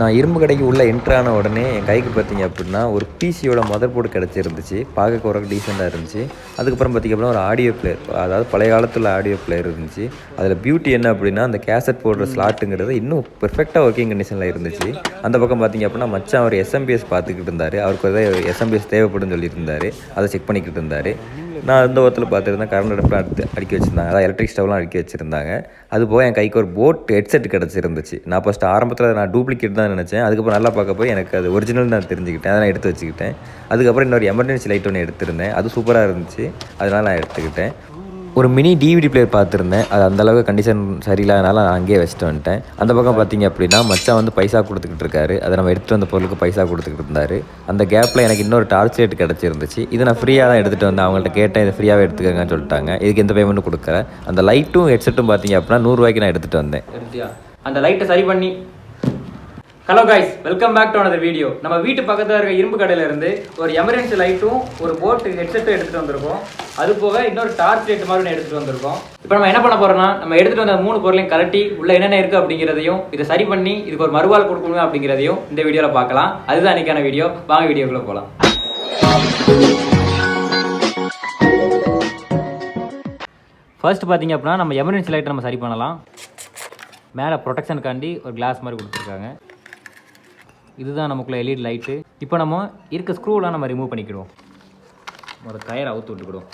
நான் இரும்பு கடைக்கு உள்ளே என்ட்ரான உடனே என் கைக்கு பார்த்தீங்க அப்படின்னா ஒரு பிசியோட மதர் போர்டு கிடச்சிருந்துச்சு. பார்க்க ஒரு டீசெண்டாக இருந்துச்சு. அதுக்கப்புறம் பார்த்திங்க அப்படின்னா ஒரு ஆடியோ பிளேயர், அதாவது பழைய காலத்தில் ஆடியோ பிளேயர் இருந்துச்சு. அதில் பியூட்டி என்ன அப்படின்னா அந்த கேசட் போடுற ஸ்லாட்டுங்கிறது இன்னும் பெர்ஃபெக்டாக ஒர்க்கிங் கண்டிஷனில் இருந்துச்சு. அந்த பக்கம் பார்த்திங்க அப்படின்னா மச்சான் அவர் எஸ்எம்பிஎஸ் பார்த்துக்கிட்டு இருந்தார். அவருக்கு ஏதாவது எஸ்எம்பிஎஸ் தேவைப்படுன்னு சொல்லியிருந்தார். அதை செக் பண்ணிக்கிட்டு இருந்தார். நான் அந்த ஓரத்தில் பார்த்துருந்தேன். கரண்ட் அடுப்புலாம் அடுக்கி வச்சுருந்தாங்க, அதாவது எலக்ட்ரிக் ஸ்டவ்லாம் அடுக்கி வச்சுருந்தாங்க. அது போக என் கைக்கு ஒரு போட் ஹெட்செட் கிடச்சிருந்துச்சு. நான் ஃபஸ்ட்டு ஆரம்பத்தில் நான் டூப்ளிகேட் தான் நினச்சேன். அதுக்கப்புறம் நல்லா பார்க்க போய் எனக்கு அது ஒரிஜினல் நான் தெரிஞ்சுக்கிட்டேன். அதை நான் எடுத்து வச்சுக்கிட்டேன். அதுக்கப்புறம் இன்னொரு எமர்ஜென்சி லைட் ஒன்று எடுத்திருந்தேன். அது சூப்பராக இருந்துச்சு, அதனால் நான் எடுத்துக்கிட்டேன். ஒரு மினி டிவிடி பிளேயர் பார்த்துருந்தேன். அது அந்தளவுக்கு கண்டிஷன் சரியில்லாதனால நான் அங்கேயே வச்சுட்டு வந்துட்டேன். அந்த பக்கம் பார்த்திங்க அப்படின்னா மச்சான் வந்து பைசா கொடுத்துக்கிட்டு இருக்காரு. அதை நம்ம எடுத்துகிட்டு வந்த பொருளுக்கு பைசா கொடுத்துக்கிட்டு இருந்தார். அந்த கேப்பில் எனக்கு இன்னொரு டார்ச் லைட் கிடச்சிருந்துச்சு. இது நான் ஃப்ரீயாக தான் எடுத்துகிட்டு வந்தேன். அவங்கள்ட்ட கேட்டேன், இதை ஃப்ரீயாகவே எடுத்துக்கங்கன்னு சொல்லிட்டாங்க. இதுக்கு எந்த பேமெண்ட்டும் கொடுக்கல. அந்த லைட்டும் ஹெட்செட்டும் பார்த்திங்க அப்படின்னா 100 ரூபாய்க்கு நான் எடுத்துகிட்டு வந்தேன். அந்த லைட்டை சரி பண்ணி hello guys, welcome back to another video. நம்ம வீட்டு பக்கத்தில் இருக்க இரும்பு கடையில் இருந்து ஒரு எமர்ஜென்சி லைட்டும் ஒரு போட் ஹெட்செட்டும் எடுத்துகிட்டு வந்திருக்கோம். அது போக இன்னொரு டார்ச் லைட் மாதிரி எடுத்துகிட்டு வந்திருக்கோம். இப்போ நம்ம என்ன பண்ண போகிறோம்னா, நம்ம எடுத்துகிட்டு வந்த 3 பொருளையும் கலட்டி உள்ள என்னென்ன இருக்குது அப்படிங்கிறதையும், இதை சரி பண்ணி இதுக்கு ஒரு மறுவாள் கொடுக்கணும் அப்படிங்கிறதையும் இந்த வீடியோவில் பார்க்கலாம். அதுதான் இன்றைக்கான வீடியோ. வாங்க வீடியோக்குள்ளே போகலாம். ஃபர்ஸ்ட் பார்த்தீங்க அப்படின்னா நம்ம எமர்ஜென்சி லைட்டை நம்ம சரி பண்ணலாம். மேலே ப்ரொடெக்ஷனுக்காண்டி ஒரு கிளாஸ் மாதிரி கொடுத்துருக்காங்க. இதுதான் நமக்குள்ள எல்இடி லைட்டு. இப்போ நம்ம இருக்க ஸ்க்ரூலாம் நம்ம ரிமூவ் பண்ணிக்கிடுவோம். ஒரு கயரை அவுத்து விட்டுக்கிடுவோம்.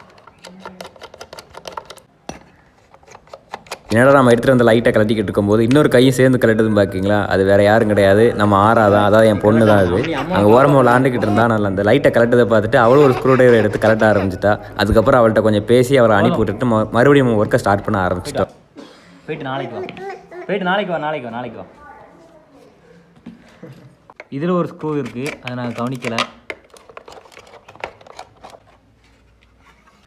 என்னடா நம்ம எடுத்துகிட்டு வந்த லைட்டை கலட்டிக்கிட்டு இருக்கும்போது இன்னொரு கையும் சேர்ந்து கலட்டுதுன்னு பார்க்கிங்களா? அது வேறு யாரும் கிடையாது, நம்ம ஆறாதான், அதாவது என் பொண்ணு தான். அது அங்கே ஓரமாக விளாண்டுக்கிட்டு இருந்தா. நான் அந்த லைட்டை கலட்டதை பார்த்துட்டு அவளும் ஒரு ஸ்க்ரூ டிரைவர் எடுத்து கலட்ட ஆரம்பிச்சிட்டா. அதுக்கப்புறம் அவள்கிட்ட கொஞ்சம் பேசி அவரை அனுப்பி விட்டுட்டு மறுபடியும் ஒர்க்கை ஸ்டார்ட் பண்ண ஆரம்பிச்சிட்டோம். போயிட்டு நாளைக்கு வா. இதில் ஒரு ஸ்க்ரூ இருக்குது, அதை நான் கவனிக்கலை.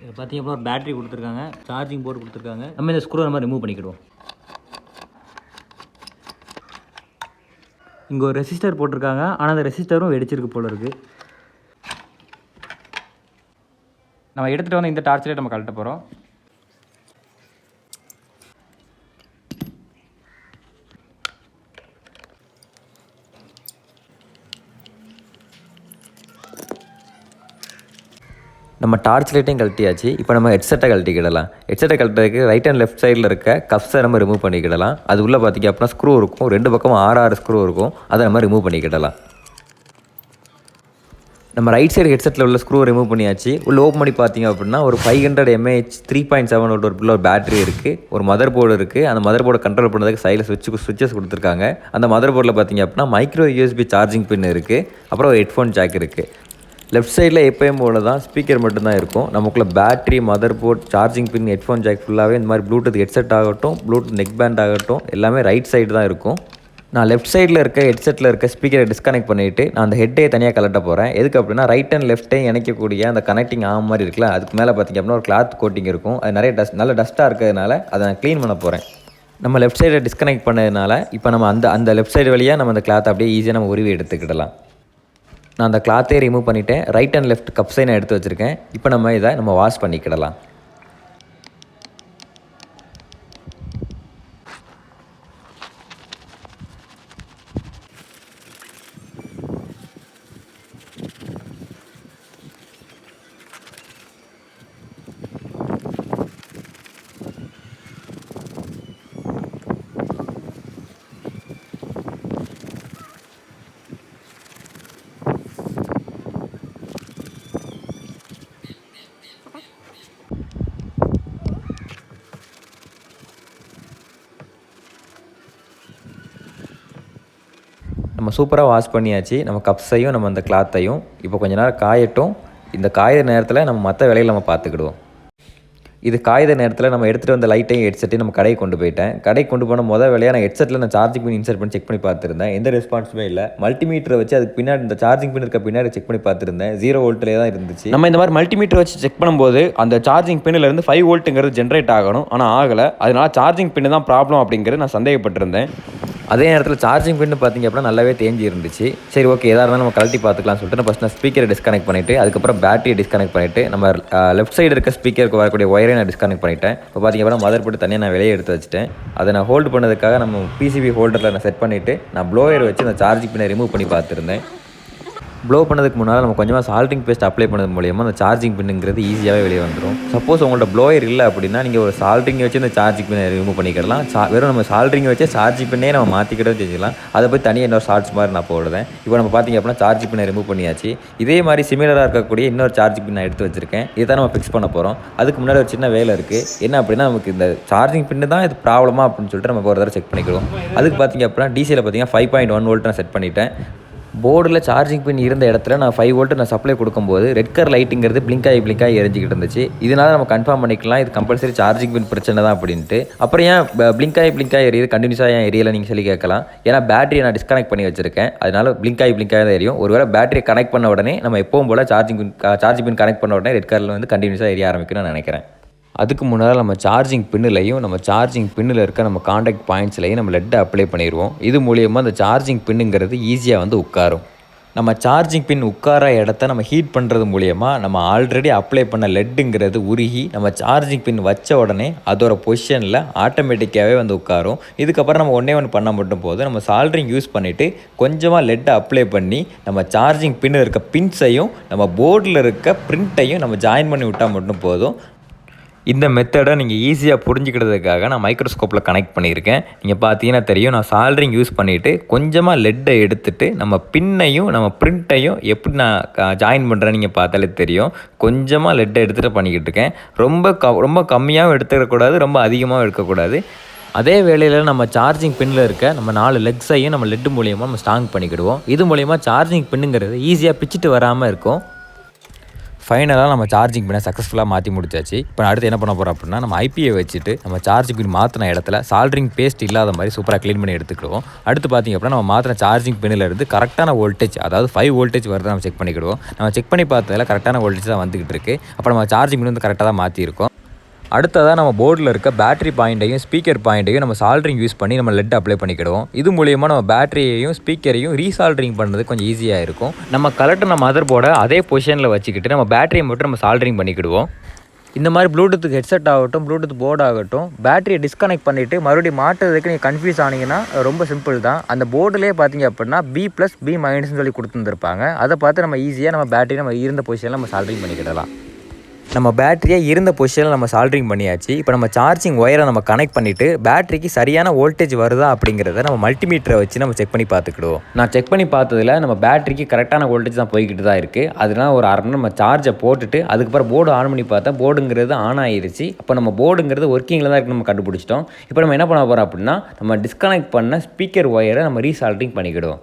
இதை பார்த்தீங்கன்னா ஒரு பேட்டரி கொடுத்துருக்காங்க, சார்ஜிங் போர்டு கொடுத்துருக்காங்க. நம்ம இந்த ஸ்க்ரூ நம்ம ரிமூவ் பண்ணிக்கிடுவோம். இங்கே ஒரு ரெசிஸ்டர் போட்டிருக்காங்க, ஆனால் அந்த ரெசிஸ்டரும் வெடிச்சிருக்கு போல இருக்குது. நம்ம எடுத்துகிட்டு வந்து இந்த டார்ச் லைட் நம்ம கழட்ட போகிறோம். நம்ம டார்ச் லைட்டையும் கழட்டியாச்சு. இப்போ நம்ம ஹெட்செட்டை கழட்டிக்கிடலாம். ஹெட்செட்டை கழட்டுறதுக்கு ரைட் அண்ட் லெஃப்ட் சைடில் இருக்க கப்ஸை நம்ம ரிமூவ் பண்ணிக்கிடலாம். அது உள்ளே பார்த்திங்க அப்படின்னா ஸ்க்ரூ இருக்கும், 2 பக்கமும் 6 ஸ்க்ரூ இருக்கும். அதை நம்ம ரிமூவ் பண்ணிக்கிடலாம். நம்ம ரைட் சைடு ஹெட்செட்டில் உள்ள ஸ்க்ரூ ரிமூவ் பண்ணியாச்சு. உள்ளே ஓப்பன் பண்ணி பார்த்திங்க அப்படின்னா ஒரு 500 mAh 3.7 வோல்ட் ஒரு பேட்டரி இருக்குது, ஒரு மதர் போர்டு இருக்குது. அந்த மதர் போர்டை கண்ட்ரோல் பண்ணுறதுக்கு சைடில் சுவிட்சஸ் கொடுத்துருக்காங்க. அந்த மதர் போர்டில் பார்த்திங்க அப்படின்னா மைக்ரோ யூஎஸ்பி சார்ஜிங் பின் இருக்குது, அப்புறம் ஒரு ஹெட்ஃபோன் ஜாக் இருக்குது. லெஃப்ட் சைடில் எப்பயும் போல தான் ஸ்பீக்கர் மட்டும்தான் இருக்கும். நமக்குள்ள பேட்டரி, மதர் போர்ட், சார்ஜிங் பின், ஹெட்ஃபோன் ஜாக் ஃபுல்லாகவே இந்த மாதிரி ப்ளூடூத் ஹெட்செட் ஆகட்டும், ப்ளூடூத் நெக் பேண்ட் ஆகட்டும், எல்லாமே ரைட் சைடு தான் இருக்கும். நான் லெஃப்ட் சைடில் இருக்க ஹெட்செட்டில் இருக்க ஸ்பீக்கரை டிஸ்கனெக்ட் பண்ணிவிட்டு நான் அந்த ஹெட்டே தனியாக கலட்ட போகிறேன். எதுக்கு அப்படின்னா ரைட் அண்ட் லெஃப்ட்டையும் இணைக்கக்கூடிய அந்த கனெக்டிங் ஆகும் மாதிரி இருக்குல்ல, அதுக்கு மேலே பார்த்திங்க அப்படின்னா ஒரு கிளாத் கோட்டிங் இருக்கும். அது நிறைய நல்ல டஸ்ட்டாக இருக்கிறதுனால அதை நான் க்ளீன் பண்ண போகிறேன். நம்ம லெஃப்ட் சைடை டிஸ்கனெக்ட் பண்ணதுனால இப்போ நம்ம அந்த லெஃப்ட் சைடு வழியாக நம்ம அந்த கிளாத்தை அப்படியே ஈஸியாக நம்ம உருவி எடுத்துக்கிடலாம். நான் அந்த கிளாத்தே ரிமூவ் பண்ணிவிட்டேன். ரைட் அண்ட் லெஃப்ட் கப்ஸை நான் எடுத்து வச்சுருக்கேன். இப்போ நம்ம இதை வாஷ் பண்ணிக்கிடலாம். நம்ம சூப்பராக வாஷ் பண்ணியாச்சு. நம்ம கப்ஸையும் நம்ம அந்த கிளாத்தையும் இப்போ கொஞ்ச நேரம் காயட்டும். இந்த காயிற நேரத்தில் நம்ம மற்ற வேலையை நம்ம பார்த்துக்கிடுவோம். இது காய்த நேரத்தில் நம்ம எடுத்துகிட்டு வந்த லைட்டையும் ஹெட்செட்டையும் நம்ம கடைக்கு கொண்டு போயிட்டேன். கடைக்கு கொண்டு போன வேலையாக நான் ஹெட்செட்டில் நான் சார்ஜிங் பின் இன்சர்ட் பண்ணி செக் பண்ணி பார்த்துருந்தேன். எந்த ரெஸ்பான்ஸுமே இல்லை. மல்டிமீட்டரை வச்சு அதுக்கு பின்னாடி இந்த சார்ஜிங் பின் இருக்க பின்னாடி செக் பண்ணி பார்த்துருந்தேன். 0 வோல்ட்லேயே தான் இருந்துச்சு. நம்ம இந்த மாதிரி மல்டிமீட்டர் வச்சு செக் பண்ணும்போது அந்த சார்ஜிங் பின்னிலேருந்து 5 வோல்ட்டுங்கிறது ஜென்ரேட் ஆகணும், ஆனால் ஆகலை. அதனால சார்ஜிங் பின்னு தான் ப்ராப்ளம் அப்படிங்கிறது நான் சந்தேகப்பட்டிருந்தேன். அதே நேரத்தில் சார்ஜிங் பின்னு பார்த்திங்க அப்படின்னா நல்லாவே தேஞ்சி இருந்துச்சு. சரி ஓகே, எதாக இருந்தாலும் நம்ம கழட்டி பார்த்துக்கலாம்னு சொல்லிட்டு நான் ஃபஸ்ட் ஸ்பீக்கரை டிஸ்கனெக்ட் பண்ணிவிட்டு அதுக்கப்புறம் பேட்டரியை டிஸ்கனெக்ட் பண்ணிவிட்டு நம்ம லெஃப்ட் சைடு இருக்க ஸ்பீக்கருக்கு வரக்கூடிய ஒயரை நான் டிஸ்கனெக்ட் பண்ணிட்டேன். இப்போ பார்த்திங்க அப்படின்னா மதர் போர்டு தனியாக நான் வெளியே எடுத்து வச்சுட்டேன். அதை நான் ஹோல்டு பண்ணதுக்காக நம்ம பிசிபி ஹோல்டரில் நான் செட் பண்ணிவிட்டு நான் ப்ளோயர் வச்சு அந்த சார்ஜிங் பின்னை ரிமூவ் பண்ணி பார்த்துருந்தேன். ப்ளோ பண்ணதுக்கு முன்னால் நம்ம கொஞ்சமாக சால்ட்ரிங் பேஸ்ட் அப்ளை பண்ணது மூலியமாக அந்த சார்ஜிங் பின்னுங்கிறது ஈஸியாகவே வெளியே வந்துடும். சப்போஸ் உங்கள்ட்ட ப்ளோயர் இல்லை அப்படின்னா நீங்கள் ஒரு சால்ட்ரிங் வச்சு இந்த சார்ஜிங் பின்னை ரிமூவ் பண்ணிக்கலாம். வெறும் நம்ம சால்ட்ரிங் வச்சு சார்ஜிங் பின்னே நம்ம மாற்றிக்கிட்டே செஞ்சுக்கலாம். அதை போய் தனியாக இன்னொரு ஷார்ட்ஸ் மாதிரி நான் போடுறேன். இப்போ நம்ம பார்த்திங்க அப்படின்னா சார்ஜிங் பின்னை ரிமூவ் பண்ணியாச்சு. இதே மாதிரி சிமிலராக இருக்கக்கூடிய இன்னொரு சார்ஜிங் பின் நான் எடுத்து வச்சிருக்கேன். இதை தான் நம்ம ஃபிக்ஸ் பண்ண போகிறோம். அதுக்கு முன்னாடி ஒரு சின்ன வேலை இருக்குது. என்ன அப்படின்னா நமக்கு இந்த சார்ஜிங் பின்னு தான் இது ப்ராப்ளமா அப்படின்னு சொல்லிட்டு நம்ம ஒரு தடவை செக் பண்ணிக்கிறோம். அதுக்கு பார்த்திங்க அப்படின்னா டிசியில் பார்த்திங்கன்னா 5.1 வோல்ட் நான் செட் பண்ணிட்டேன். போர்டில் சார்ஜிங் பின் இருந்த இடத்துல நான் 5 வோல்ட் நான் சப்ளை கொடுக்கும்போது ரெட் கலர் லைட்டுங்கிறது பிளிங்க் ஆகி எரிஞ்சிக்கிட்டு இருந்துச்சு. இதனால் நம்ம கன்ஃபார்ம் பண்ணிக்கலாம் இது கம்பல்சரி சார்ஜிங் பின் பிரச்சனை தான் அப்படின்ட்டு. அப்புறம் ஏன் பிளிங்க் ஆகி எரியுது கண்டினியூஸாக ஏன் எரியலை நீங்கள் சொல்லி கேட்கலாம். ஏன்னா பேட்டரியை நான் டிஸ்கனெக்ட் பண்ணி வச்சிருக்கேன். அதனால பிளிங்க் ஆகி தான் எரியும். ஒருவேளை பேட்டரியை கனெக்ட் பண்ண உடனே நம்ம எப்பவும் போல் சார்ஜிங் பின் கனெக்ட் பண்ண உடனே ரெட் கலரில் வந்து கண்டினியூஸாக எரிய ஆரம்பிக்கும்னு நான் நினைக்கிறேன். அதுக்கு முன்னால் நம்ம சார்ஜிங் பின்னுலையும் நம்ம சார்ஜிங் பின்னில் இருக்க நம்ம காண்டாக்ட் பாயிண்ட்ஸ்லையும் நம்ம லெட்டை அப்ளை பண்ணிடுவோம். இது மூலியமாக அந்த சார்ஜிங் பின்னுங்கிறது ஈஸியாக வந்து உட்காரும். நம்ம சார்ஜிங் பின் உட்கார இடத்த நம்ம ஹீட் பண்ணுறது மூலயமா நம்ம ஆல்ரெடி அப்ளை பண்ண லெட்டுங்கிறது உருகி நம்ம சார்ஜிங் பின் வச்ச உடனே அதோட பொசிஷனில் ஆட்டோமேட்டிக்காகவே வந்து உட்காரும். இதுக்கப்புறம் நம்ம ஒன்றே பண்ண மட்டும் போதும். நம்ம சால்ட்ரிங் யூஸ் பண்ணிவிட்டு கொஞ்சமாக லெட்டை அப்ளை பண்ணி நம்ம சார்ஜிங் பின்னில் இருக்க பின்ஸையும் நம்ம போர்டில் இருக்க பிரிண்ட்டையும் நம்ம ஜாயின் பண்ணி விட்டால் மட்டும் போதும். இந்த மெத்தடை நீங்கள் ஈஸியாக புரிஞ்சுக்கிறதுக்காக நான் மைக்ரோஸ்கோப்பில் கனெக்ட் பண்ணியிருக்கேன். நீங்கள் பார்த்தீங்கன்னா தெரியும், நான் சால்ட்ரிங் யூஸ் பண்ணிவிட்டு கொஞ்சமாக லெட்டை எடுத்துகிட்டு நம்ம பின்னையும் நம்ம பிரிண்ட்டையும் எப்படி நான் ஜாயின் பண்ணுறேன்னு நீங்கள் பார்த்தாலே தெரியும். கொஞ்சமாக லெட்டை எடுத்துகிட்டு பண்ணிக்கிட்டு இருக்கேன். ரொம்ப கம்மியாகவும் எடுத்துக்கக்கூடாது, ரொம்ப அதிகமாகவும் எடுக்கக்கூடாது. அதே வேளையில் நம்ம சார்ஜிங் பின்னில் இருக்க நம்ம 4 லெக்ஸையும் நம்ம லெட்டு மூலியமாக நம்ம ஸ்ட்ராங் பண்ணிக்கிடுவோம். இது மூலிமா சார்ஜிங் பின்னுங்கிறது ஈஸியாக பிச்சுட்டு வராமல் இருக்கும். ஃபைனலாக நம்ம சார்ஜிங் பின்னை சக்ஸஸ்ஃபுல்லாக மாற்றி முடிச்சாச்சு. இப்போ அடுத்து என்ன பண்ண போகிறோம் அப்படின்னா நம்ம ஐபியை வச்சுட்டு நம்ம சார்ஜிங் பின் மாற்றின இடத்துல சால்ட்ரிங் பேஸ்ட் இல்லாத மாதிரி சூப்பராக க்ளீன் பண்ணி எடுத்துக்கிடுவோம். அடுத்து பார்த்திங்க அப்படின்னா நம்ம மாற்றின சார்ஜிங் பின்னில் இருந்து கரெக்டான வோல்டேஜ், அதாவது 5 வோல்டேஜ் வருது நம்ம செக் பண்ணிக்கிடுவோம். நம்ம செக் பண்ணி பார்த்ததில் கரெக்டான வோல்டேஜ் தான் வந்துகிட்டு இருக்குது. அப்போ நம்ம சார்ஜிங் பின் வந்து கரெக்டாக தான் மாற்றிருக்கோம். அடுத்ததாக நம்ம போர்டில் இருக்க பேட்டரி பாயிண்ட்டையும் ஸ்பீக்கர் பாயிண்ட்டையும் நம்ம சால்ட்ரிங் யூஸ் பண்ணி நம்ம லெட் அப்ளை பண்ணிக்கிடுவோம். இது மூலியமாக நம்ம பேட்டரியையும் ஸ்பீக்கரையும் ரீசால்ட்ரிங் பண்ணுறது கொஞ்சம் ஈஸியாக இருக்கும். நம்ம கலெக்டர் மதர் போர்டை அதே பொசிஷனில் வச்சுக்கிட்டு நம்ம பேட்டரியை மட்டும் நம்ம சால்ட்ரிங் பண்ணிக்கிடுவோம். இந்த மாதிரி ப்ளூடூத் ஹெட்செட் ஆகட்டும், ப்ளூடூத் போர்டு ஆகட்டும், பேட்டரியை டிஸ்கனெக்ட் பண்ணிவிட்டு மறுபடியும் மாட்டுறதுக்கு நீங்கள் கன்ஃபியூஸ் ஆனீங்கன்னா ரொம்ப சிம்பிள் தான். அந்த போர்டுலேயே பார்த்தீங்க அப்படின்னா B+ B- சொல்லி கொடுத்துருந்துருப்பாங்க. அதை பார்த்து நம்ம ஈஸியாக நம்ம பேட்டரி நம்ம இருந்த பொசிஷனில் நம்ம சால்ட்ரிங் பண்ணிக்கிடலாம். நம்ம பேட்டரியை இருந்த பொசிஷனில் நம்ம சால்ட்ரிங் பண்ணியாச்சு. இப்போ நம்ம சார்ஜிங் ஒயரை நம்ம கனெக்ட் பண்ணிவிட்டு பேட்டரிக்கு சரியான வோல்டேஜ் வருதா அப்படிங்கிறத நம்ம மல்டிமீட்டரை வச்சு நம்ம செக் பண்ணி பார்த்துக்கிடுவோம். நான் செக் பண்ணி பார்த்ததில் நம்ம பேட்டரிக்கு கரெக்டான வோல்டேஜ் தான் போய்கிட்டு தான் இருக்குது. அதனால் ஒரு 1/2 மணி நம்ம சார்ஜை போட்டுட்டு அதுக்கப்புறம் போர்டு ஆன் பண்ணி பார்த்தா போர்டுங்கிறது ஆன் ஆகிருச்சு. அப்போ நம்ம போர்டுங்கிறது ஒர்க்கிங்கில் தான் இருக்குது நம்ம கண்டுபிடிச்சிட்டோம். இப்போ நம்ம என்ன பண்ண போகிறோம் அப்படின்னா நம்ம டிஸ்கனெக்ட் பண்ண ஸ்பீக்கர் ஒயரை நம்ம ரீசால்ட்ரிங் பண்ணிக்கிடுவோம்.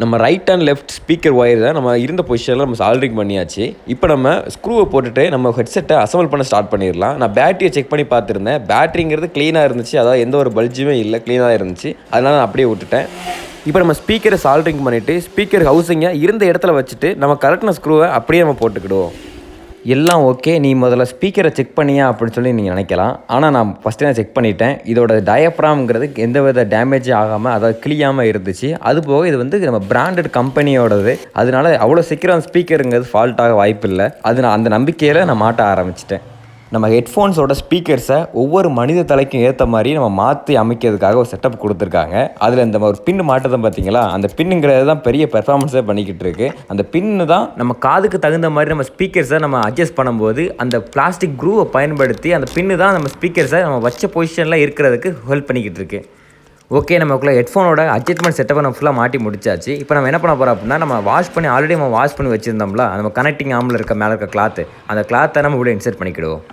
நம்ம right and left speaker wire தான் நம்ம இருந்த பொசிஷனில் நம்ம சால்ட்ரிங் பண்ணியாச்சு. இப்போ நம்ம ஸ்க்ரூவை போட்டுட்டு நம்ம ஹெட்செட்டை அசம்பிள் பண்ண ஸ்டார்ட் பண்ணிடலாம். நான் பேட்டரியை செக் பண்ணி பார்த்துருந்தேன். பேட்டரிங்கிறது க்ளீனாக இருந்துச்சு, அதாவது எந்த ஒரு பல்ஜுமே இல்லை, க்ளீனாக இருந்துச்சு. அதனால் நான் அப்படியே விட்டுட்டேன். இப்போ நம்ம ஸ்பீக்கரை சால்ட்ரிங் பண்ணிவிட்டு ஸ்பீக்கர் ஹவுசிங்கை இருந்த இடத்துல வச்சுட்டு நம்ம கரெக்டான ஸ்க்ரூவை அப்படியே நம்ம போட்டுக்கிடுவோம். எல்லாம் ஓகே, நீ முதல்ல ஸ்பீக்கரை செக் பண்ணியா அப்படின்னு சொல்லி நீங்கள் நினைக்கலாம். ஆனால் நான் ஃபஸ்ட்டு நான் செக் பண்ணிட்டேன். இதோட டயஃப்ராம்ங்கிறது எந்த வித டேமேஜ் ஆகாமல், அதாவது கிளியாமல் இருந்துச்சு. அது போக இது வந்து நம்ம பிராண்டட் கம்பெனியோடது, அதனால அவ்வளோ சீக்கிரம் ஸ்பீக்கருங்கிறது ஃபால்ட் ஆக வாய்ப்பு இல்லை. அது நான் அந்த நம்பிக்கையில் நான் மாட்ட ஆரம்பிச்சிட்டேன். நம்ம ஹெட்ஃபோன்ஸோட ஸ்பீக்கர்ஸை ஒவ்வொரு மனித தலைக்கும் ஏற்ற மாதிரி நம்ம மாற்றி அமைக்கிறதுக்காக ஒரு செட்டப் கொடுத்துருக்காங்க. அதில் இந்த ஒரு பின்னு மாட்டதான் பார்த்தீங்களா, அந்த பின்னுங்கிறது தான் பெரிய பெர்ஃபார்மன்ஸே பண்ணிக்கிட்டு இருக்குது. அந்த பின்னு தான் நம்ம காதுக்கு தகுந்த மாதிரி நம்ம ஸ்பீக்கர்ஸை நம்ம அட்ஜஸ்ட் பண்ணும்போது அந்த பிளாஸ்டிக் க்ரூவை பயன்படுத்தி அந்த பின்னு தான் நம்ம ஸ்பீக்கர்ஸை நம்ம வச்ச பொசிஷனில் இருக்கிறதுக்கு ஹெல்ப் பண்ணிக்கிட்டு இருக்குது. ஓகே, நமக்குள்ள ஹெட்ஃபோனோட அட்ஜஸ்ட்மெண்ட் செட்டப்பை நம்ம ஃபுல்லாக மாட்டி முடிச்சாச்சு. இப்போ நம்ம என்ன பண்ண போகிறோம் அப்படின்னா நம்ம ஆல்ரெடி நம்ம வாஷ் பண்ணி வச்சுருந்தோம்ல, நம்ம கனெக்டிங் ஆமில் இருக்க மேலே இருக்க கிளாத்து, அந்த கிளாத்தை நம்ம கூட இன்சர்ட் பண்ணிக்கிடுவோம்.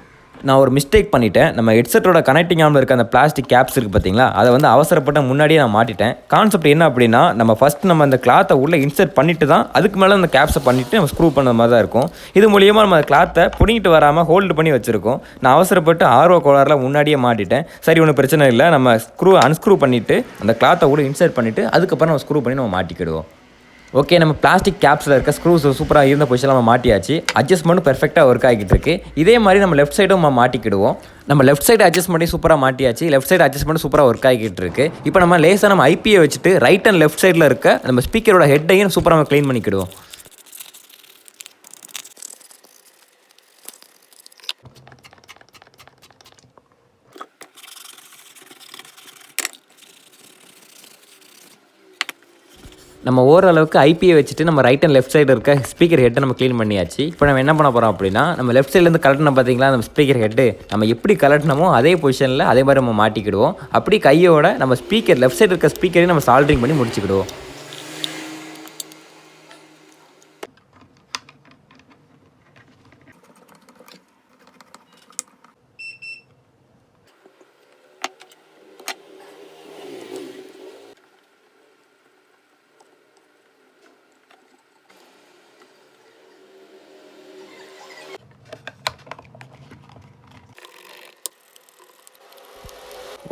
நான் ஒரு மிஸ்டேக் பண்ணிட்டேன். நம்ம ஹெட்செட்டோட கனெக்டிங் ஆமில் இருக்க அந்த பிளாஸ்டிக் கேப்ஸ் இருக்குது பார்த்தீங்களா, அதை வந்து அவசரப்பட்ட முன்னாடியே நான் மாட்டிட்டேன். கான்செப்ட் என்ன அப்படின்னா நம்ம ஃபஸ்ட் நம்ம அந்த கிளாத்தை உள்ளே இன்சர்ட் பண்ணிட்டு தான் அதுக்கு மேலே அந்த கேப்ஸை பண்ணிவிட்டு நம்ம ஸ்க்ரூ பண்ண மாதிரி தான் இருக்கும். இது மூலியமாக நம்ம கிளாத்தை பிடிங்கிட்டு வராமல் ஹோல்டு பண்ணி வச்சுருக்கோம். நான் அவசரப்பட்டு ஆர்வ கோளாறில் முன்னாடியே மாட்டிட்டேன். சரி, ஒன்றும் பிரச்சனை இல்லை. நம்ம அன்ஸ்க்ரூ பண்ணிவிட்டு அந்த கிளாத்தை கூட இன்சர்ட் பண்ணிவிட்டு அதுக்கப்புறம் நம்ம ஸ்க்ரூ பண்ணி நம்ம மாட்டிக்கிடுவோம். ஓகே, நம்ம பிளாஸ்டிக் கேப்ஸில் இருக்க ஸ்க்ரூஸ் சூப்பராக இருந்த பொசிஷனில் நம்ம மாட்டியாச்சு. அட்ஜஸ்ட்மெண்ட்டும் பெர்ஃபெக்டாக ஒர்க் ஆகிட்டு இருக்கு. இதே மாதிரி நம்ம லெஃப்ட் சைடும் நம்ம மாட்டிக்கிடுவோம். நம்ம லெஃப்ட் சைடு அட்ஜஸ்ட்மெண்ட்டையும் சூப்பராக மாட்டியாச்சு. லெஃப்ட் சைடு அட்ஜஸ்ட்மெண்ட் சூப்பராக ஒர்க் ஆகிட்டு இருக்கு. இப்போ நம்ம லேசாக நம்ம ஐபியை வச்சுட்டு ரைட் அண்ட் லெஃப்ட் சைடில் இருக்க நம்ம ஸ்பீக்கரோட ஹெட்டையும் சூப்பராக நம்ம க்ளீன் பண்ணிக்கிடுவோம். நம்ம ஓரளவுக்கு ஐபியை வச்சுட்டு நம்ம ரைட் அண்ட் லெஃப்ட் சைடு இருக்க ஸ்பீக்கர் ஹெட்டை நம்ம க்ளீன் பண்ணியாச்சு. இப்போ நம்ம என்ன பண்ண போகிறோம் அப்படின்னா, நம்ம லெஃப்ட் சைட்லேருந்து கலட்டினோம் பார்த்தீங்களா நம்ம ஸ்பீக்கர் ஹெட்டு, நம்ம எப்படி கலட்டினமோ அதே பொசிஷனில் அதே மாதிரி நம்ம மாட்டிக்கிடுவோம். அப்படி கையோட நம்ம ஸ்பீக்கர் லெஃப்ட் சைடு இருக்க ஸ்பீக்கரையும் நம்ம சால்ட்ரிங் பண்ணி முடிச்சுக்கிடுவோம்.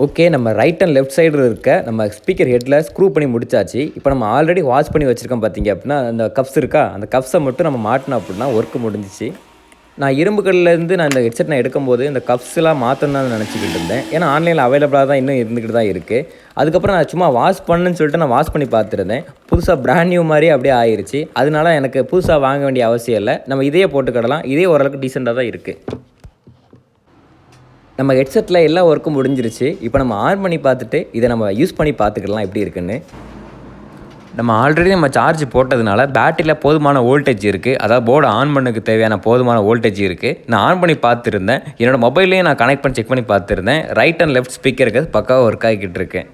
ஓகே, நம்ம ரைட் அண்ட் லெஃப்ட் சைடில் இருக்க நம்ம ஸ்பீக்கர் ஹெட்டில் ஸ்க்ரூ பண்ணி முடிச்சாச்சு. இப்போ நம்ம ஆல்ரெடி வாஷ் பண்ணி வச்சுருக்கோம் பார்த்தீங்க அப்படின்னா, அந்த கப்ஸ் இருக்கா, அந்த கப்ஸை மட்டும் நம்ம மாட்டினோம் அப்படின்னா ஒர்க்கு முடிஞ்சிச்சு. நான் இரும்புகள்லேருந்து நான் இந்த ஹெட்செட் நான் எடுக்கும்போது இந்த கப்ஸ்லாம் மாற்றணும் தான் நினச்சிக்கிட்டு இருந்தேன். ஏன்னா ஆன்லைனில் அவைலபிளாக தான் இன்னும் இருந்துக்கிட்டு தான் இருக்குது. அதுக்கப்புறம் நான் சும்மா வாஷ் பண்ணுன்னு சொல்லிட்டு நான் வாஷ் பண்ணி பார்த்துருந்தேன். புதுசாக பிராண்ட் நியூ மாதிரி அப்படியே ஆயிடுச்சு. அதனால எனக்கு புதுசாக வாங்க வேண்டிய அவசியம் இல்லை. நம்ம இதையே போட்டுக்கிடலாம். இதே ஓரளவுக்கு டீசெண்டாக தான் இருக்குது. நம்ம ஹெட்செட்டில் எல்லா ஒர்க்கும் முடிஞ்சிருச்சு. இப்போ நம்ம ஆன் பண்ணி பார்த்துட்டு இதை நம்ம யூஸ் பண்ணி பார்த்துக்கலாம் எப்படி இருக்குன்னு. நம்ம ஆல்ரெடி நம்ம சார்ஜ் போட்டதுனால பேட்டரியில் போதுமான வோல்டேஜ் இருக்குது. அதாவது போர்டு ஆன் பண்ணுக்கு தேவையான போதுமான வோல்டேஜ் இருக்குது. நான் ஆன் பண்ணி பார்த்துருந்தேன். என்னோடய மொபைல்லையும் நான் கனெக்ட் பண்ணி செக் பண்ணி பார்த்துருந்தேன். ரைட் அண்ட் லெஃப்ட் ஸ்பீக்கருக்கு பக்காவாக ஒர்க் ஆகிக்கிட்டு இருக்கேன்.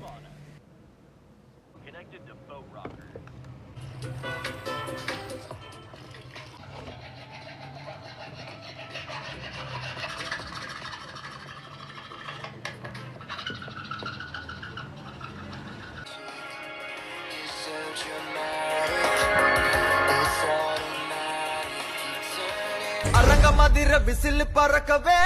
அரங்க மதிர விசில் பறக்கவே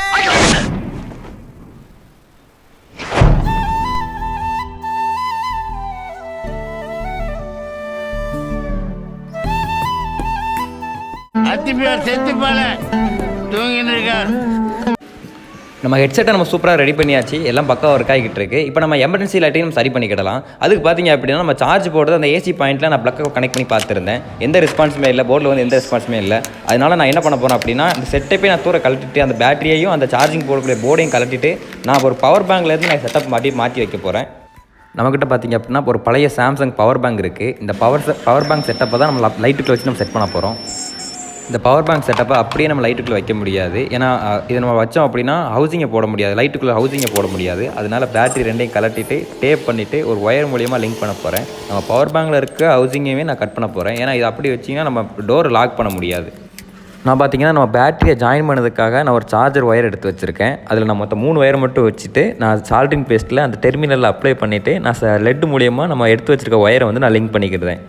அத்திப்பேர் செத்து போல தூங்கின்னு இருக்கார். நம்ம ஹெட்செட்டை நம்ம சூப்பராக ரெடி பண்ணியாச்சு. எல்லாம் பக்கம் ஒர்க் ஆகிட்டு இருக்கு. இப்போ நம்ம எமர்ஜென்சி லைட்டையும் நம்ம சரி பண்ணிக்கிடலாம். அதுக்கு பார்த்தீங்க அப்படின்னா நம்ம சார்ஜ் போடுறது அந்த ஏசி பாயிண்ட்டில் நான் ப்ளக்கை கனெக்ட் பண்ணி பார்த்துருந்தேன். எந்த ரெஸ்பான்ஸுமே இல்லை, போர்டில் வந்து எந்த ரெஸ்பான்ஸுமே இல்லை. அதனால் நான் என்ன பண்ண போகிறேன் அப்படின்னா, அந்த செட்டப்பே நான் தூர கழட்டிட்டு அந்த பேட்டரியையும் அந்த சார்ஜிங் போடக்கூடிய போர்டையும் கழட்டிட்டு நான் ஒரு பவர் பேங்க்லேருந்து நான் செட்டப் மாற்றி வைக்க போகிறேன். நம்மக்கிட்ட பார்த்திங்க அப்படின்னா ஒரு பழைய சாம்சங் பவர் பேங்க் இருக்குது. இந்த பவர் பேங்க் செட்டப்பை தான் நம்ம லைட்டுக்குள்ளே வச்சு நம்ம செட் பண்ண போகிறோம். இந்த பவர் பேங்க் செட்டப்பை அப்படியே நம்ம லைட்டுக்குள்ளே வைக்க முடியாது. ஏன்னா இதை நம்ம வச்சோம் அப்படின்னா ஹவுசிங்கை போட முடியாது, லைட்டுக்குள்ளே ஹவுசிங்கை போட முடியாது. அதனால் பேட்டரி ரெண்டையும் கலட்டிட்டு டேப் பண்ணிவிட்டு ஒரு ஒயர் மூலியமாக லிங்க் பண்ண போகிறேன். நம்ம பவர் பேங்கில் இருக்க ஹவுசிங்கையுமே நான் கட் பண்ண போகிறேன். ஏன்னா இதை அப்படி வச்சிங்கன்னா நம்ம டோர் லாக் பண்ண முடியாது. நான் பார்த்திங்கன்னா நம்ம பேட்டரியை ஜாயின் பண்ணதுக்காக நான் ஒரு சார்ஜர் ஒயர் எடுத்து வச்சுருக்கேன். அதில் நான் மொத்தம் 3 ஒயர் மட்டும் வச்சுட்டு நான் சால்ட்ரிங் பேஸ்ட்டில் அந்த டெர்மினலில் அப்ளை பண்ணிவிட்டு நான் லெட் மூலியமாக நம்ம எடுத்து வச்சுருக்க ஒயரை வந்து நான் லிங்க் பண்ணிக்கிறேன்.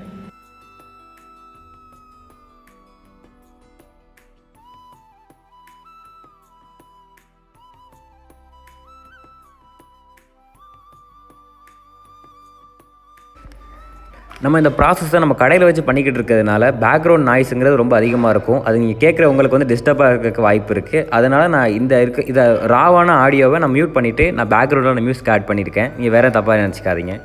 நம்ம இந்த ப்ராசஸை நம்ம கடையில் வச்சு பண்ணிக்கிட்டு இருக்கிறதுனால பேக்ரவுண்ட் நாய்ஸுங்கிறது ரொம்ப அதிகமாக இருக்கும். அது நீங்கள் கேட்குறவங்களுக்கு வந்து டிஸ்டர்பாக இருக்க வாய்ப்பு இருக்குது. அதனால் நான் இதை ராவான ஆடியோவை நான் மியூட் பண்ணிவிட்டு நான் பேக்ரவுண்டில் நான் மியூசிக் ஆட் பண்ணியிருக்கேன். நீங்கள் வேறு தப்பாக நினச்சிக்காதீங்க.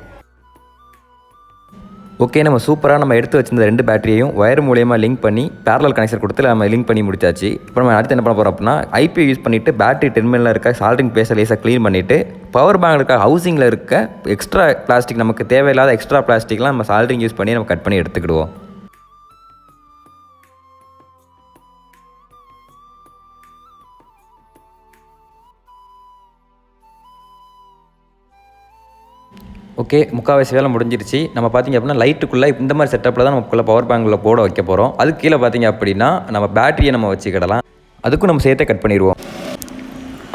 ஓகே, நம்ம சூப்பராக நம்ம எடுத்து வச்சிருந்த 2 பேட்டரியையும் ஒயர் மூலியமாக லிங்க் பண்ணி பேரலல் கனெக்ஷன் கொடுத்து நம்ம லிங்க் பண்ணி முடிச்சாச்சு. இப்போ நம்ம அடுத்து என்ன பண்ண போகிறோம் அப்படின்னா, ஐபி யூஸ் பண்ணிவிட்டு பேட்டரி டெர்மினலில் இருக்க சால்ட்ரிங் பேஸை லேசாக க்ளீன் பண்ணிவிட்டு பவர் பேங்க் இருக்க ஹவுசிங்கில் இருக்க எக்ஸ்ட்ரா பிளாஸ்டிக், நமக்கு தேவையில்லாத எக்ஸ்ட்ரா பிளாஸ்டிக்லாம் நம்ம சால்ட்ரிங் யூஸ் பண்ணி நம்ம கட் பண்ணி எடுத்துக்கிடுவோம். ஓகே, முக்கால்வாசி வேலை முடிஞ்சிருச்சு. நம்ம பார்த்திங்க அப்படின்னா லைட்டுக்குள்ளே இந்த மாதிரி செட்டப்பில் தான் நமக்குள்ளே பவர் பேங்கில் போட வைக்க போகிறோம். அதுக்கு கீழே பார்த்திங்க அப்படின்னா நம்ம பேட்டரியை நம்ம வச்சுக்கிடலாம். அதுக்கும் நம்ம சேர்த்தே கட் பண்ணிடுவோம்.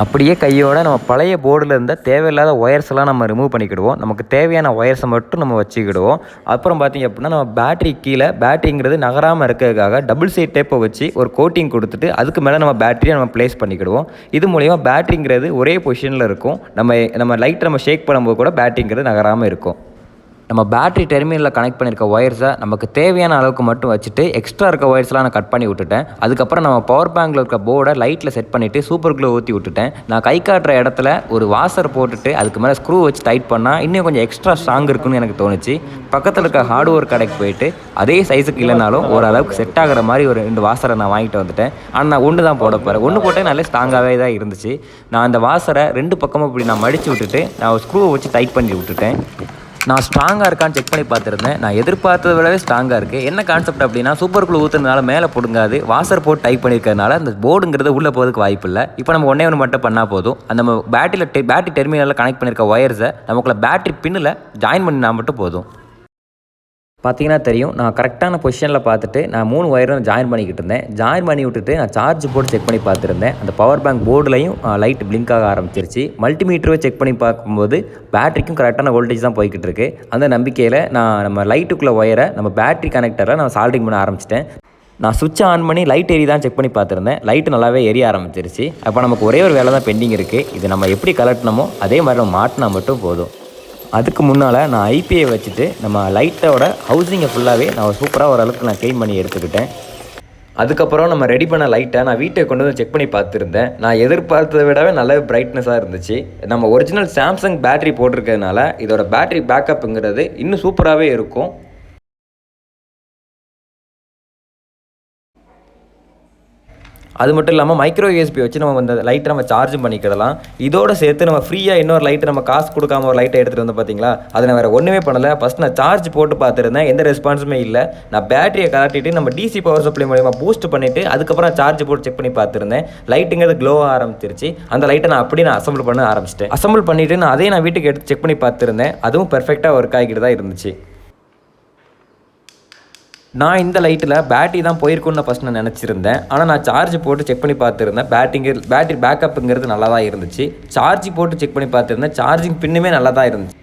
அப்படியே கையோட நம்ம பழைய போர்டில் இருந்த தேவையில்லாத ஒயர்ஸ் எல்லாம் நம்ம ரிமூவ் பண்ணிக்கிடுவோம். நமக்கு தேவையான ஒயர்ஸை மட்டும் நம்ம வச்சுக்கிடுவோம். அப்புறம் பார்த்திங்க அப்படின்னா நம்ம பேட்டரி கீழே பேட்டரிங்கிறது நகராமல் இருக்கிறதுக்காக டபுள் சைட் டேப்பை வச்சு ஒரு கோட்டிங் கொடுத்துட்டு அதுக்கு மேலே நம்ம பேட்டரியை நம்ம ப்ளேஸ் பண்ணிக்கிடுவோம். இது மூலிமா பேட்டரிங்கிறது ஒரே பொசிஷனில் இருக்கும். நம்ம லைட்டை நம்ம ஷேக் பண்ணும்போது கூட பேட்டரிங்கிறது நகராமல் இருக்கும். நம்ம பேட்டரி டெர்மினலில் கனெக்ட் பண்ணியிருக்க ஒயர்ஸை நமக்கு தேவையான அளவுக்கு மட்டும் வச்சுட்டு எக்ஸ்ட்ரா இருக்க ஒயர்ஸ்லாம் நான் கட் பண்ணி விட்டுட்டேன். அதுக்கப்புறம் நம்ம பவர் பேங்கில் இருக்க போர்டை லைட்டில் செட் பண்ணிவிட்டு சூப்பர் க்ளூ ஊற்றி விட்டுட்டேன். நான் கை காட்டுற இடத்துல ஒரு வாசர் போட்டுட்டு அதுக்கு மேலே ஸ்க்ரூ வச்சு டைட் பண்ணால் இன்னும் கொஞ்சம் எக்ஸ்ட்ரா ஸ்ட்ராங் இருக்குன்னு எனக்கு தோணுச்சு. பக்கத்தில் இருக்க ஹார்ட்வேர் கடைக்கு போயிட்டு அதே சைஸுக்கு இல்லைனாலும் ஓரளவுக்கு செட் ஆகிற மாதிரி ஒரு 2 வாசரை நான் வாங்கிட்டு வந்துட்டேன். ஆனால் நான் ஒன்று தான் போட போகிறேன். ஒன்று போட்டே நல்ல ஸ்ட்ராங்காகவே தான் இருந்துச்சு. நான் அந்த வாசரை 2 பக்கமும் இப்படி நான் மடித்து விட்டுட்டு நான் ஸ்க்ரூவை வச்சு டைட் பண்ணி விட்டுட்டேன். நான் ஸ்ட்ராங்காக இருக்கான்னு செக் பண்ணி பார்த்துருந்தேன். நான் எதிர்பார்த்ததை விடவே ஸ்ட்ராங்காக இருக்குது. என்ன கான்செப்ட் அப்படின்னா சூப்பர் க்ளூ ஊற்றுறதுனால மேலே பிடுங்காது, வாசர் போட்டு டைப் பண்ணியிருக்கிறதுனால அந்த போர்டுங்கிறது உள்ளே போகிறதுக்கு வாய்ப்பு இல்லை. இப்போ நம்ம ஒன்று மட்டும் பண்ணால் போதும். அந்த நம்ம பேட்டரி டெர்மினலில் கனெக்ட் பண்ணியிருக்க ஒயர்ஸை நமக்குள்ள பேட்டரி பின்னில் ஜாயின் பண்ணினா மட்டும் போதும். பார்த்தீங்கன்னா தெரியும், நான் கரெக்டான பொசிஷனில் பார்த்துட்டு நான் 3 ஒயரும் ஜாயின் பண்ணிக்கிட்டு இருந்தேன். ஜாயின் பண்ணி விட்டுட்டு நான் சார்ஜ் போட்டு செக் பண்ணி பார்த்துருந்தேன். அந்த பவர் பேங்க் போர்டுலையும் லைட் பிளிங்க் ஆக ஆரம்பிச்சிருச்சு. மல்டிமீட்டரை செக் பண்ணி பார்க்கும்போது பேட்டரிக்கும் கரெக்டான வோல்டேஜ் தான் போய்கிட்டு இருக்கு. அந்த நம்பிக்கையில் நம்ம லைட்டுக்குள்ளே ஒயரை நம்ம பேட்டரி கனெக்டரில் நான் சால்டிங் பண்ண ஆரம்பிச்சிட்டேன். நான் சுவிட்ச் ஆன் பண்ணி லைட் எரி தான் செக் பண்ணி பார்த்துருந்தேன். லைட்டு நல்லாவே எரிய ஆரம்பிச்சிருச்சு. அப்போ நமக்கு ஒரே ஒரு வேலை தான் பெண்டிங் இருக்குது. இது நம்ம எப்படி கலட்டினமோ அதே மாதிரி நம்ம மாட்டினா மட்டும் போதும். அதுக்கு முன்னால் நான் ஐபிஐ வச்சுட்டு நம்ம லைட்டோட ஹவுசிங்கை ஃபுல்லாகவே நான் சூப்பராக ஓரளவுக்கு நான் க்ளீன் பண்ணி எடுத்துக்கிட்டேன். அதுக்கப்புறம் நம்ம ரெடி பண்ண லைட்டை நான் வீட்டுக்கு கொண்டு வந்து செக் பண்ணி பார்த்துருந்தேன். நான் எதிர்பார்த்ததை விடவே நல்ல பிரைட்னஸாக இருந்துச்சு. நம்ம ஒரிஜினல் சாம்சங் பேட்டரி போட்டிருக்கிறதுனால இதோட பேட்டரி பேக்கப்புங்கிறது இன்னும் சூப்பராகவே இருக்கும். அது மட்டும் இல்லாமல் மைக்ரோ யூஎஸ்பி வச்சு நம்ம அந்த லைட்டை நம்ம சார்ஜும் பண்ணிக்கிடலாம். இதோடு சேர்த்து நம்ம ஃப்ரீயாக இன்னொரு லைட்டு நம்ம காசு கொடுக்காம ஒரு லைட்டை எடுத்துகிட்டு வந்து பார்த்தீங்களா, அதை நான் வேறு ஒன்றுமே பண்ணலை. ஃபஸ்ட் நான் சார்ஜ் போட்டு பார்த்துருந்தேன், எந்த ரெஸ்பான்ஸுமே இல்லை. நான் பேட்டரியை கலட்டிட்டு நம்ம டிசி பவர் சப்ளை மூலமா பூஸ்ட் பண்ணிவிட்டு அதுக்கப்புறம் சார்ஜ் போட்டு செக் பண்ணி பார்த்துருந்தேன். லைட்டுங்கிறது க்ளோ ஆரம்பிச்சிருச்சு. அந்த லைட்டை நான் அப்படியே நான் அசம்பிள் பண்ண ஆரம்பிச்சிட்டேன். அசம்பிள் பண்ணிவிட்டு நான் அதையும் நான் வீட்டுக்கு எடுத்து செக் பண்ணி பார்த்துருந்தேன். அதுவும் பெர்ஃபெக்டாக ஒர்க் ஆகிக்கிட்டு தான் இருந்துச்சு. நான் இந்த லைட்டில் பேட்டரி தான் போயிருக்குன்னு ஃபஸ்ட் நான் நினச்சிருந்தேன். ஆனால் நான் சார்ஜ் போட்டு செக் பண்ணி பார்த்துருந்தேன். பேட்டரி பேக்கப்புங்கிறது நல்லா தான் இருந்துச்சு. சார்ஜ் போட்டு செக் பண்ணி பார்த்துருந்தேன். சார்ஜிங் பின்னுமே நல்லா தான் இருந்துச்சு.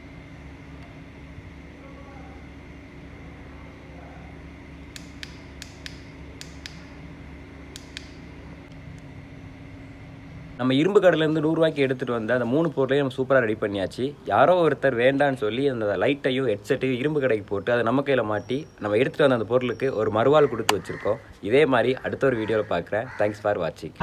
நம்ம இரும்பு கடையிலேருந்து 100 ரூபாய்க்கு எடுத்துகிட்டு வந்த அந்த 3 பொருளையும் நம்ம சூப்பராக ரெடி பண்ணியாச்சு. யாரோ ஒருத்தர் வேண்டான்னு சொல்லி அந்த லைட்டையும் ஹெட்செட்டையும் இரும்பு கடைக்கு போட்டு அதை நம்ம கையில் மாட்டி நம்ம எடுத்துகிட்டு வந்த அந்த பொருளுக்கு ஒரு மறுவாள் கொடுத்து வச்சுருக்கோம். இதே மாதிரி அடுத்த ஒரு வீடியோவில் பார்க்குறேன். தேங்க்ஸ் ஃபார் வாட்சிங்.